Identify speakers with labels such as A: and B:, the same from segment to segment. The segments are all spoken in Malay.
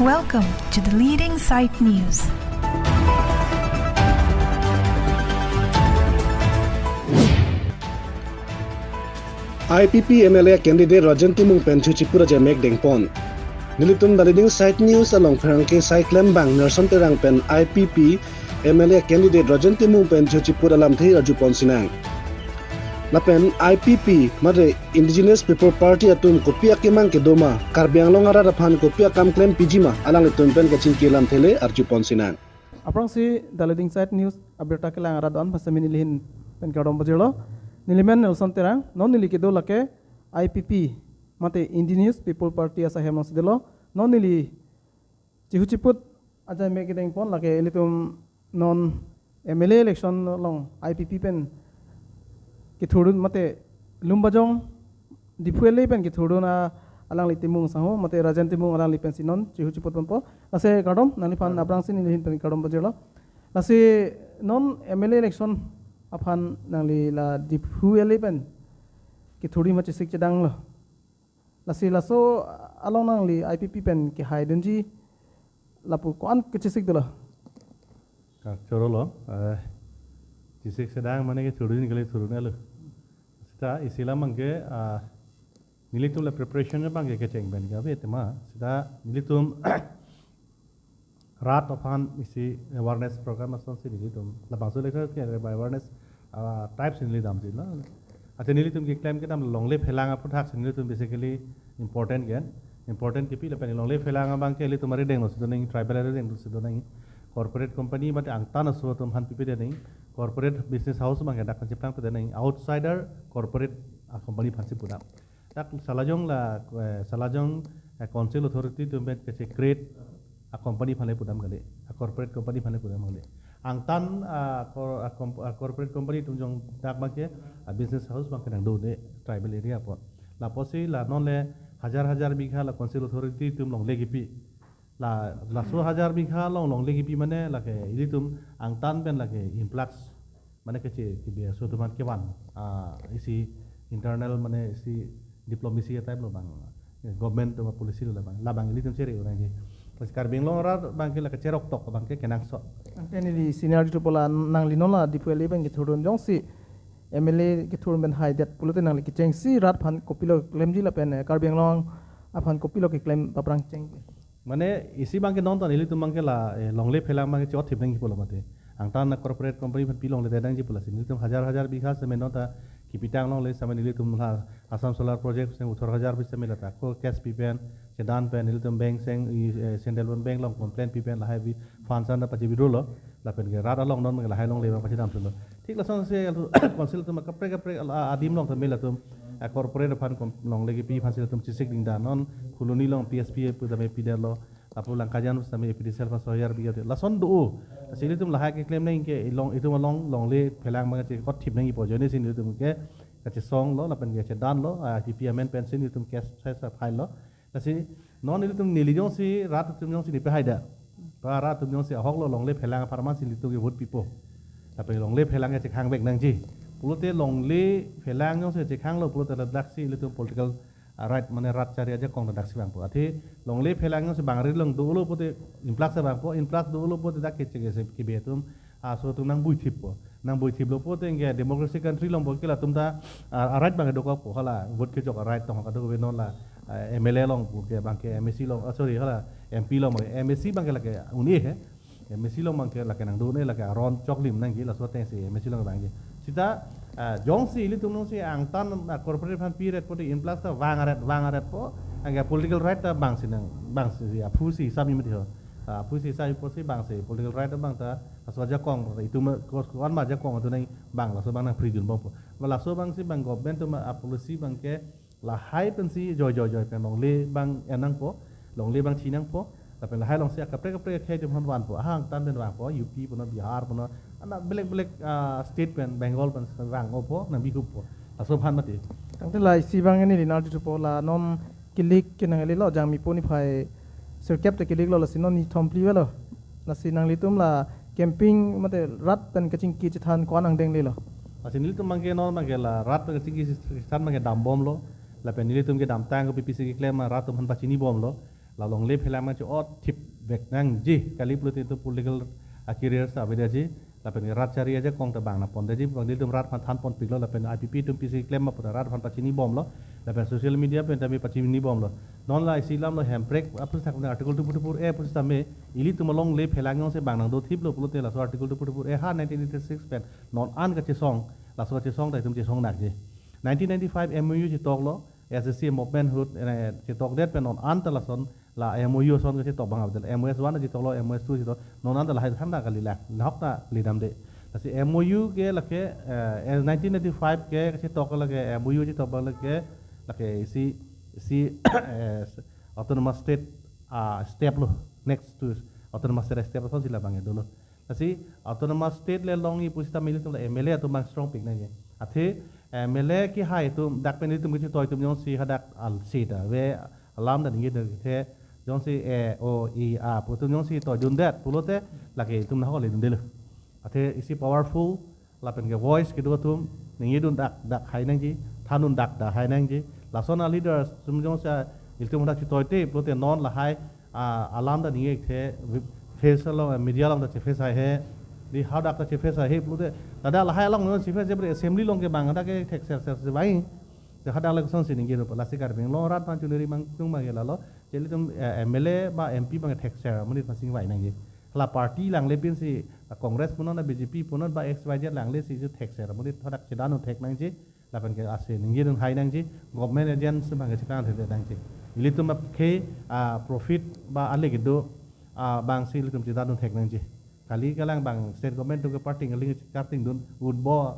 A: Welcome to the Leading Sight News.
B: IPP MLA candidate Rajan Timung Penchu Chipura Jamek Dengpon. Nilitum the Leading Sight News along Perangke Sight Lembang Nerson Terang Pen IPP MLA candidate Rajan Timung Penchu Chipura Lamthi Rajupon Sinang. Lapen IPP Mare Indigenous People Party atum kopia kemang kedoma Karbiang Longara Rapan kopia kam claim pijima alang itum pen kacin kilam tele Rajupon Sinang.
C: Aprang si the Leading Sight News aberta kelang aradon pasamin ilihin pen kadom bajelo Nilimen Nelson Terang non nilikido lake IPP mate Indigenous People Party asa hemang sedelo non nili cihuciput aja mekideng pon lake elitum non MLA election long IPP pen kithurun mate lumbajong dipuele pen kithurun alang litimung saho mate rajan timung alang lipen sinon cihuciput pon lase kadom nalifan aprang si nilihin pen kadom bajelo lase non MLA election Apan nangli la dipu eleven kithuri machi sik chedang lo lasi laso along nangli IPP pen ki haidenji lapu kuan kechisik dolo
D: choro lo chisik sedang mane ke churu ni kali churu ne lo sita isila mangke nilitum la preparation ne bangke ke cheng ben ga be tema sita nilitum rat upon isi awareness program ason si nilitum la bangso lekha ke by awareness types in lidam ji la ate nilitum ki claim ke dam longle phelanga puthak nilitum basically important gen important ki pi la pen longle phelanga bang ke nilitum mari deng no su deng tribal area deng su deng corporate company but ang tan su tum han pi de deng corporate business house bang dak kan chiplang pe deng outsider corporate company phansi pudam tak salajong council authority tum bet ke create a company phale pudam gale a corporate company phale pudam gale ang tan corporate company tunjong dak bangke a business house bangke nang do de tribal area po la posi la non le hajar bigha la council authority tum long legi pi la 100,000 bigha long legi pi mane la ke ilitum ang tan ben la ke influx mane ke che ki be so tuman ke wan isi internal mane isi diplomacy type lo bang government to policy lo bang la bang ilitum chere orang je pas Karbiang Longara bangke la ke cerok tok bangke kenang so
C: angke ni senior tu pola nang linola dipu eleven kithurun jong si MLA kithurun ben haidet pulute nang ki cheng si rat phan kopilo claim ji la pen Karbiang Long aphan kopilo ki claim paprang cheng
D: mane isi bangke non tan ilitum bangke la longle phelang bangke chot thip nang pola mate ang tan na corporate company phan pilong le dang ji pola sin ilitum hajar bigha se menota ki pitang long le samen ilitum la Assam Solar Project se 18,000 bis se melata ko cash pipen sedan pen ilitum bank seng Central Bank long complaint pipen la heavy funds na pachi bidro lo la pen ge rada long non la hai long le bang pachi dam sun thik la song se council tum kapre adim long tamela tum corporate fund long legi pi phansil tum chisik ding da non khuluni long PSP pu da me pidel lo apu lang kajan sami epidisel fa soyar bi la son do sili tum la ha ke claim nai ke long itu long le phelang ma che kot thip nai po jone sin tum ke che song lo la pen ge che dan lo PPMN pension tum cash sa file lo la si non tum nili jong si rat tum jong si ni pe haida pa rat tum jong si hok lo long le phelang pharma sin tum ge vote pipo la pe long le phelang ge che khang bek nang ji pulote long le phelang jong se che khang lo pulote la dak si tum political right mane rat cari aja kong dak si bang po ati long le phelang jong se bang ri long do lo pote influx bang po influx do lo pote dak ke che ge se ki be tum so tum nang bui thip po nang bui thip lo pote nge democracy country long bo ke la tum da right bang do ko hala vote ke jok right tong ka do be non la MLA long ke bang ke MSC long sorry hala MP long MSC bang ke la ke uni he MSC long bang ke la ke nang do ne la ke ron chok lim nang ki la so teng si MSC long bang ke sita jong si li tum nong si ang tan corporate fan period pote influx ta wangaret po anga political right ta bang si nang bang si phu si sami mit ho phu si sai po si bang si political right ta bang ta aswa ja kong itu ma kon ma ja kong tu nai bang la so bang nang free dun bo la so bang si bang government tu ma policy bang ke la hai pen si joy pen long le bang enang po long le bang chinang po la pen la hai long si kapre khe tu hon wan po hang tan ben wang po UP po no Bihar po no ana belek state pen Bengal pen wang po nang bi ku po la so phan mati
C: tangte lai si bang ni linal tu pola non kilik kinang le lo jang mi poni phai sirkep te kilik lo la sinon ni thompli welo la sinang litum la camping mate rat pen kaching ki chithan kwan ang deng le lo
D: asin litum mangke non mangke la rat pen kaching ki san mangke dam bom lo la pen nilitum ke dam tang ko PPC ki claim rat tum han pachini bom lo la long le phela ma chu ot thip vek nang ji kali plut itu political career sa beda ji la pen rat chari aja kong ta bang na pon de ji bang dil tum rat phan than pon pik lo la pen IPP tum PC claim ma pura rat phan pachini bom lo la pen social media pen ta bi pachini bom lo non la isilam lo hem break apus thak na article 244 e pus ta me ili tum long le phela ngong se bang nang do thip lo plut la so article 244 e ha 1986 pen non an ka che song la so che song dai tum che song nak ji 1995 MOU che tok lo SSC movement hood che tok det pen non an ta la son la MOU son che tok bang abdel MOS 1 che tok lo MOS 2 che tok non an ta la hai thanda ka li la lok ta li dam de la si MOU ke la ke 1995 ke che tok la ke MOU che tok la ke si autonomous state step lo next to autonomous state step son sila bang dolo la si autonomous state le long i pusita mili tum la MLA tu bang strong pick na je athe MLA ki hai tu dak pen tum ki toy tum yong si hadak al sita we alam da ngi de the yong si o e a pu tum yong si toy dun dat pulote la ke tum na ho le dun de lo athe isi powerful la pen ke voice ki do tum ngi dun dak hai nang ji thanun dak da hai nang ji la sona leaders tum yong sa il tum dak ki toy te pulote non la hai alam da ngi the face lo media long da che face hai he di how dak che face hai pulote da la hai long no che face je assembly long ke bang da ke tek ser se bai se hada la son sin ngi no la sikar beng lo rat pan chuneri mang tung ma la lo jeli tum MLA ba MP bang tek ser mani pasing bai nang ji la party lang le bin si congress punon na BJP punon ba XYZ lang le si ju tek ser mani thodak chedan no tek nang ji la pan ke ase ngi dun hai nang ji government agent se bang che kan the nang ji ili tum ke profit ba ale gi do bang si li tum chedan no tek nang ji kali kalang bang state government tu ke party ngali karting dun would bo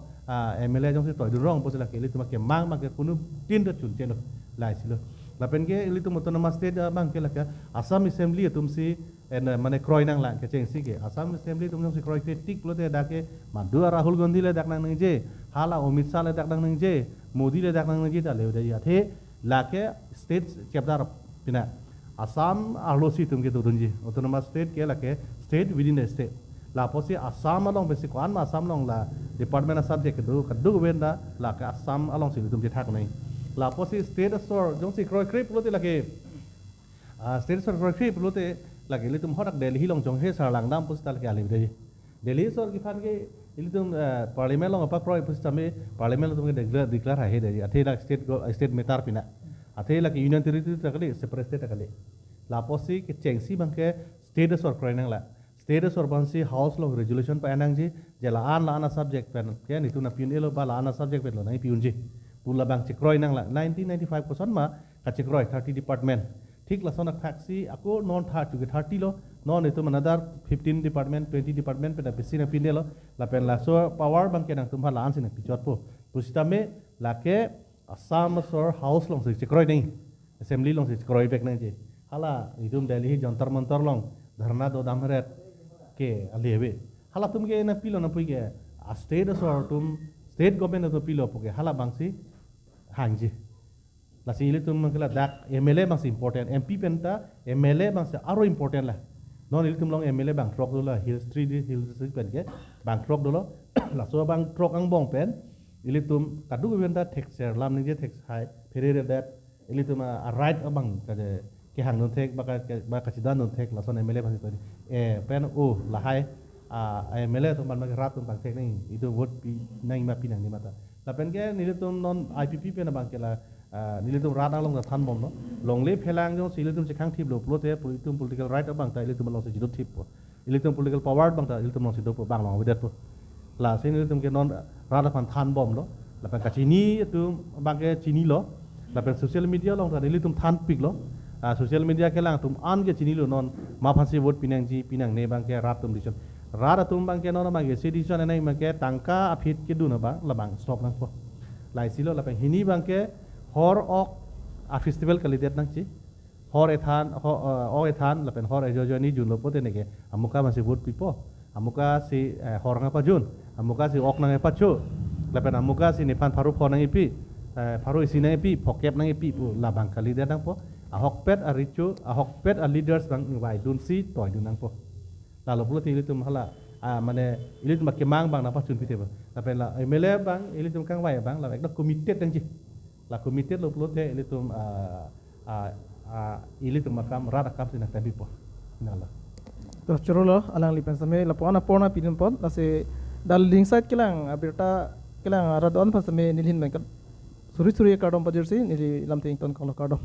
D: MLA jong si toy du rong posila ke li tu ke mang ke kunu tin da chun chelo lai silo la pen ke li tu autonomous state bang ke la ka Assam assembly tum si en mane kroy nang la ke cheng si ke Assam assembly tum si kroy ke tik plo te da ke Madhu Rahul Gandhi le dak nang je hala Amit Shah le dak nang je Modi le dak nang je ta le da ya the la ke state chapter pina Assam arlosi tum ke dun ji autonomous state ke la ke state within the state la posi Assam along basic one ma Assam long la department of subject do kadu wenda la ka Assam along si tum je thak nai la posi state store jong si kroy krip lo te la ke state store kroy krip lo te la ke li tum hodak Delhi long jong he sar lang dam pus tal ke ali de Delhi store ki fan ke li tum parliament long apa kroy pus tame parliament tum ke declare ha he de athe la state metar pina athe la ke union territory takale separate state takale la posi ke chengsi bang ke state store kroy nang la state or bansi house long resolution pa anang ji jela an la ana subject pen ke ni tu na piun elo ba la ana subject pen lo nai piun ji pula bang chikroi nang la 1995 ko son ma ka chikroi 30 department thik la son taxi ako non tha tu ke 30 lo non itu another 15 department 20 department pe da pisina pin lo la pen la so power bang ke nang tum la an sin pichot po pusita me la ke Assam sor house long chikroi nei assembly long chikroi bek nang ji hala itum Delhi jantar mantar long dharna do damret ke aleve hala tum ke na pilo na pui ke state or tum state government to pilo poke hala bangsi hangji la si ile tum kala dak MLA bangsi important MP penta MLA bangsi aro important la non ile tum long MLA bang trok do la hill street pen ke bang trok do lo la so bang trok ang bong pen ile tum kadu penta tax share lam ni je tax high ferere that ile tum a right abang ka ke hang non tek ba ka sidan non tek la son MLA bang to pen o la hai MLA to man ma rat tum bang tek nei itu vote pi nai ma pi nang ni mata la pen ke ni tum non IPP pe na bang ke la ni tum rat long da than bom no long le phelang jong si tum se khang thip lo plo te tum political right bang ta tum long se jidot thip po tum political power bang ta tum long se do po bang long widet po la se ni tum ke non rat phan than bom lo la pen ka chini tum bang ke chini lo la pen social media long ta ni tum than pik lo social media ke lang tum an ke chini lo non ma phansi vote pinang ne bang ke rat tum dison rat tum bang ke non ma ke citizen nei ma ke tangka afit ke du na ba la bang stop nang po lai silo la bang hini bang ke hor ok a festival kalidet nang chi hor ethan la pen hor ejo ni jun lo pote ne ke amuka ma si vote pipo amuka si hor nga pa jun amuka si ok nang pa chu la pen amuka si ne pan pharu phon nang ipi pharu isi nang ipi phokep nang ipi la bang kalidet nang po ahok pet a richu ahok pet a leaders bang vai dun si toy dun nang po lalu pula ti ilitum hala mane ilitum ke mang bang napa chun pite ba tapi la MLA bang ilitum kang vai bang la ek committed dang ji la committed lo pula te ilitum ili tu makam rat akam sinak tapi po inala
C: To churolo alang lipen same lapona pona pidin pot lase daling site kilang abirta kilang radon pasame nilhin bangkat suri suri kardom pajersi nili lamting ton kong kardom